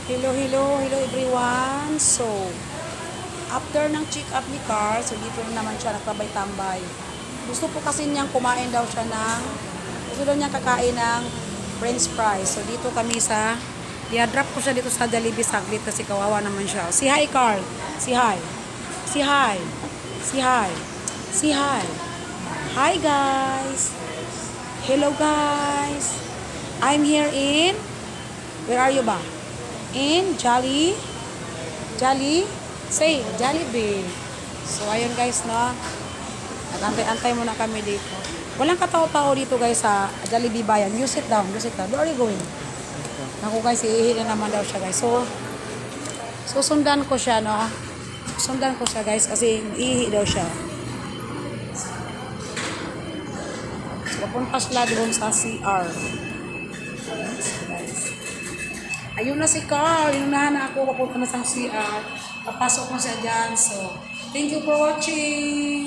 Hello everyone. So, after ng check-up ni Carl, so dito na naman siya nagtabay-tambay. Gusto po kasi niyang kumain daw siya gusto daw niyang kakain ng french fries. So, dito kami i-drop ko siya dito sa Jollibee saglit kasi kawawa naman siya. Si hi, Carl. Si hi. Si hi. Si hi. Si hi. Hi, guys. Hello, guys. I'm here in, where are you ba? In say Jollibee. So ayun guys, no, nagantay-antay muna kami dito. Walang katao-tao dito guys sa Jollibee Bayan. You sit down. Where are you going? Naku guys, iihi na naman daw siya guys. So susundan ko siya, no. Susundan ko siya guys kasi iihi daw siya. So papunta sila doon sa CR. Ayun na si Carl, inunahan na ako, papunta na sa CR. Papasok na siya dyan. So, thank you for watching.